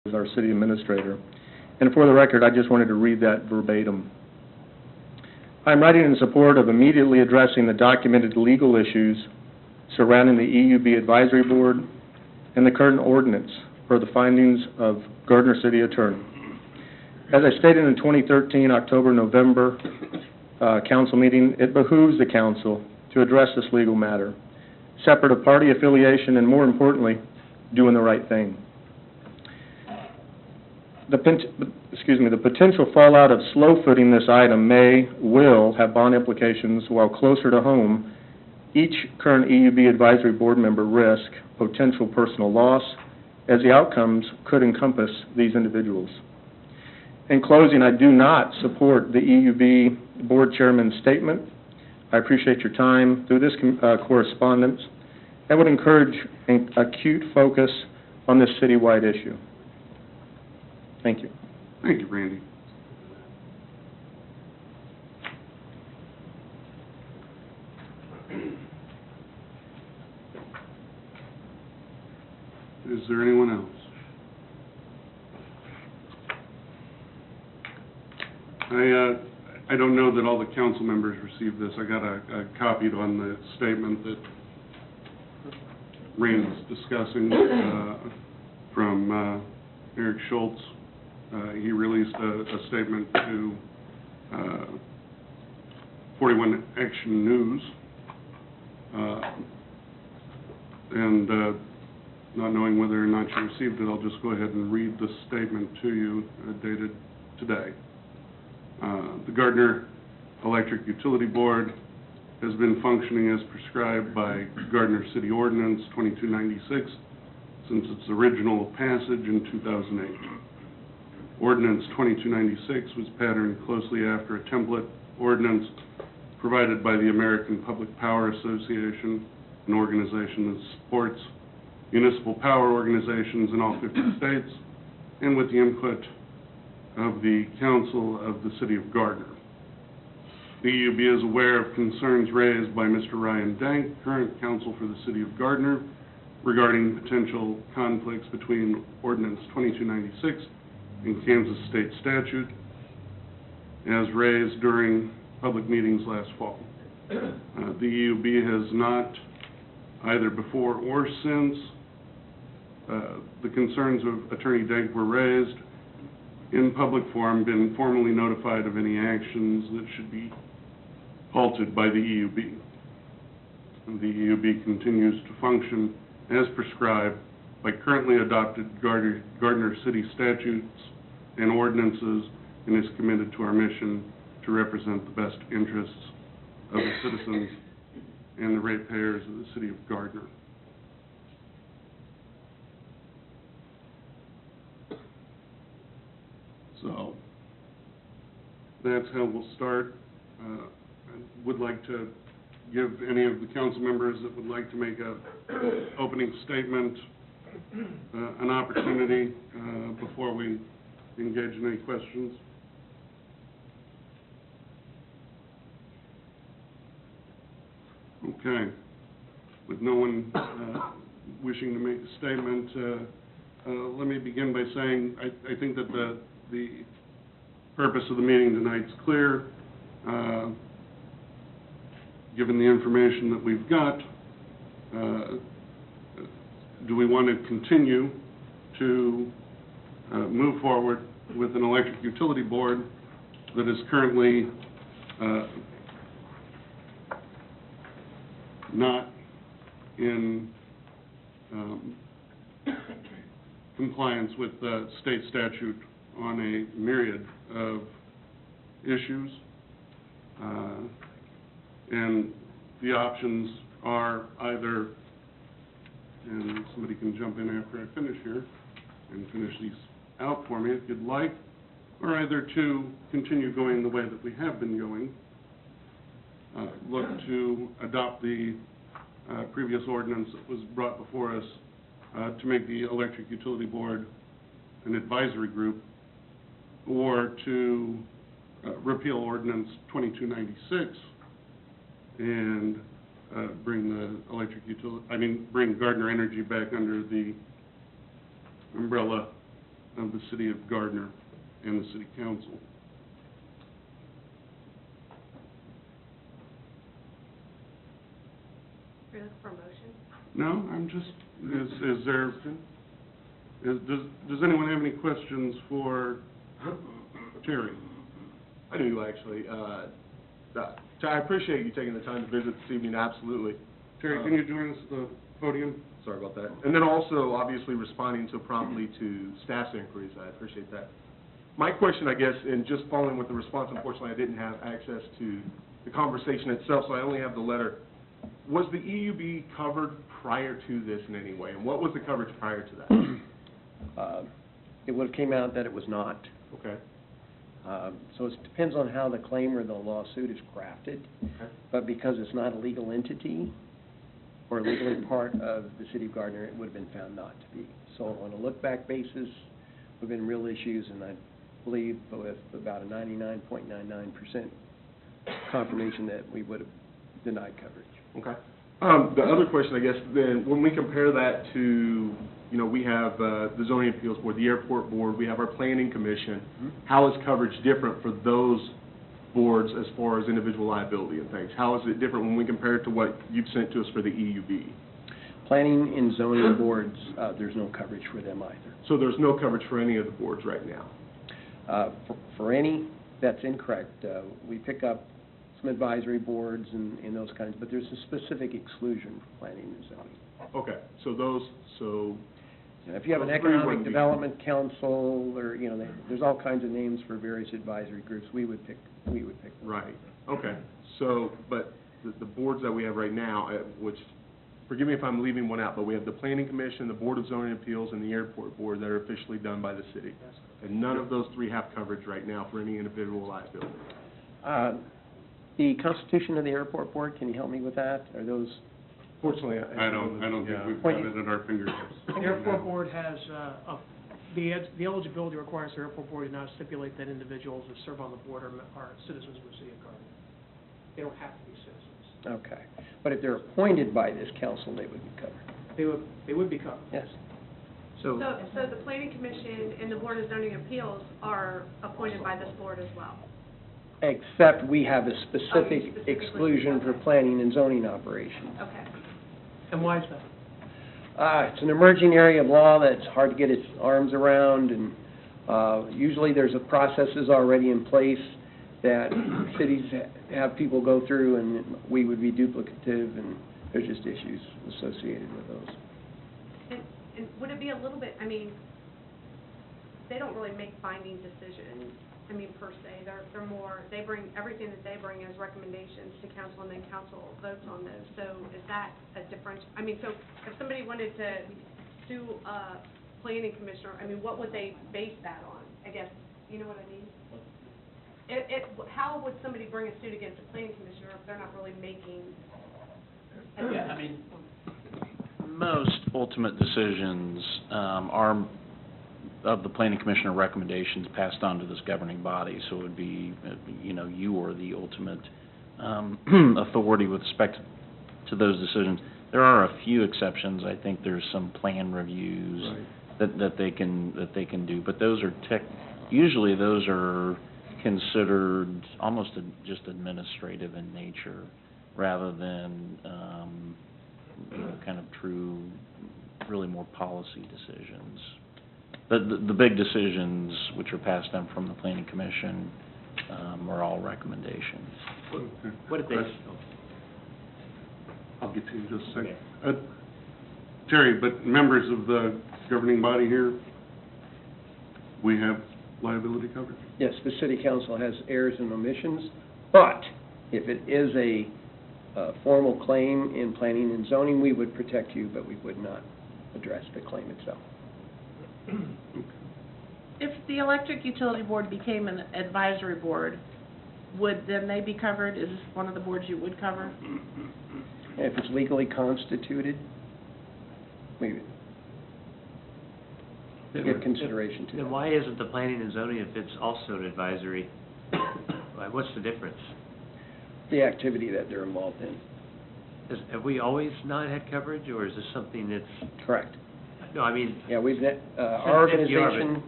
as our city administrator. And for the record, I just wanted to read that verbatim. I'm writing in support of immediately addressing the documented legal issues surrounding the EUB Advisory Board and the current ordinance per the findings of Gardner City Attorney. As I stated in the 2013 October-November council meeting, it behooves the council to address this legal matter, separate of party affiliation and, more importantly, doing the right thing. The potential fallout of slow-footing this item will have bond implications, while closer to home, each current EUB Advisory Board member risk potential personal loss, as the outcomes could encompass these individuals. In closing, I do not support the EUB Board Chairman's statement. I appreciate your time through this correspondence and would encourage an acute focus on this citywide issue. Thank you. Thank you, Randy. Is there anyone else? I don't know that all the council members received this. I got a copy on the statement that Randy was discussing from Eric Schultz. He released a statement to 41 Action News, and not knowing whether or not you received it, I'll just go ahead and read the statement to you, dated today. The Gardner Electric Utility Board has been functioning as prescribed by Gardner City Ordinance 2296 since its original passage in 2008. Ordinance 2296 was patterned closely after a template ordinance provided by the American Public Power Association, an organization that supports municipal power organizations in all 50 states, and with the input of the Council of the City of Gardner. The EUB is aware of concerns raised by Mr. Ryan Dank, current counsel for the City of Gardner, regarding potential conflicts between Ordinance 2296 and Kansas State statute, as raised during public meetings last fall. The EUB has not, either before or since the concerns of Attorney Dank were raised, in public forum, been formally notified of any actions that should be halted by the EUB. And the EUB continues to function as prescribed by currently adopted Gardner City statutes and ordinances, and is committed to our mission to represent the best interests of the citizens and the ratepayers of the City of Gardner. So that's how we'll start. I would like to give any of the council members that would like to make a opening statement an opportunity before we engage in any questions. Okay. With no one wishing to make a statement, let me begin by saying I think that the purpose of the meeting tonight is clear. Given the information that we've got, do we want to continue to move forward with an electric utility board that is currently not in compliance with the state statute on a myriad of issues, and the options are either, and somebody can jump in after I finish here and finish these out for me if you'd like, or either to continue going the way that we have been going, look to adopt the previous ordinance that was brought before us to make the Electric Utility Board an advisory group, or to repeal Ordinance 2296 and bring Gardner Energy back under the umbrella of the City of Gardner and the City Council. Are you looking for a motion? No, I'm just, does anyone have any questions for Terry? I do, actually. I appreciate you taking the time to visit this evening, absolutely. Terry, can you join us at the podium? Sorry about that. And then also, obviously, responding so promptly to staff's inquiries, I appreciate that. My question, I guess, and just following with the response, unfortunately, I didn't have access to the conversation itself, so I only have the letter. Was the EUB covered prior to this in any way, and what was the coverage prior to that? It would have came out that it was not. Okay. So it depends on how the claim or the lawsuit is crafted. Okay. But because it's not a legal entity or legally part of the City of Gardner, it would have been found not to be. So on a look-back basis, there have been real issues, and I believe with about a 99.99% confirmation that we would have denied coverage. Okay. The other question, I guess, then, when we compare that to, you know, we have the Zoning Appeals Board, the Airport Board, we have our Planning Commission, how is coverage different for those boards as far as individual liability and things? How is it different when we compare it to what you've sent to us for the EUB? Planning and zoning boards, there's no coverage for them either. So there's no coverage for any of the boards right now? For any, that's incorrect. We pick up some advisory boards and those kinds, but there's a specific exclusion for planning and zoning. Okay, so those, And if you have an Those three economic wouldn't be- development council, or, you know, there's all kinds of names for various advisory groups, we would pick them. right, okay. So, but the boards that we have right now, which, forgive me if I'm leaving one out, but we have the Planning Commission, the Board of Zoning Appeals, and the Airport Board that are officially done by the city. And none of those three have coverage right now for any individual liability. The Constitution of the Airport Board, can you help me with that? Are those? Fortunately, I don't think we've got it at our fingertips. The airport board has, the eligibility requirements of the airport board do not stipulate that individuals that serve on the board are citizens of the city of Gardner. They don't have to be citizens. Okay. But if they're appointed by this council, they would be covered. They would be covered. Yes. So the Planning Commission and the Board of Zoning Appeals are appointed by this board as well? Except we have a specific specifically- exclusion for planning and zoning operations. Okay. And why is that? It's an emerging area of law that's hard to get its arms around, and usually there's processes already in place that cities have people go through, and we would be duplicative, and there's just issues associated with those. And would it be a little bit, I mean, they don't really make binding decisions, I mean, per se. They're more, they bring, everything that they bring as recommendations to council, and then council votes on those. So is that a difference? I mean, so if somebody wanted to sue a planning commissioner, I mean, what would they base that on? I guess, you know what I mean? How would somebody bring a suit against a planning commissioner if they're not really making? Yeah, I mean, most ultimate decisions are, of the planning commissioner recommendations, passed on to this governing body, so it would be, you know, you are the ultimate authority with respect to those decisions. There are a few exceptions. I think there's some plan reviews that they can do, but those are usually those are considered almost just administrative in nature, rather than you know, kind of true, really more policy decisions. The big decisions, which are passed down from the Planning Commission, are all recommendations. What did they? I'll get to you in just a second. Terry, but members of the governing body here, we have liability coverage? Yes, the city council has errors and omissions, but if it is a formal claim in planning and zoning, we would protect you, but we would not address the claim itself. If the electric utility board became an advisory board, then they be covered? Is this one of the boards you would cover? If it's legally constituted, we would give consideration to Then that. why isn't the planning and zoning if it's also an advisory? What's the difference? The activity that they're involved in. Have we always not had coverage, or is this something that's... Correct. No, I mean... Yeah, our Since NPR, organization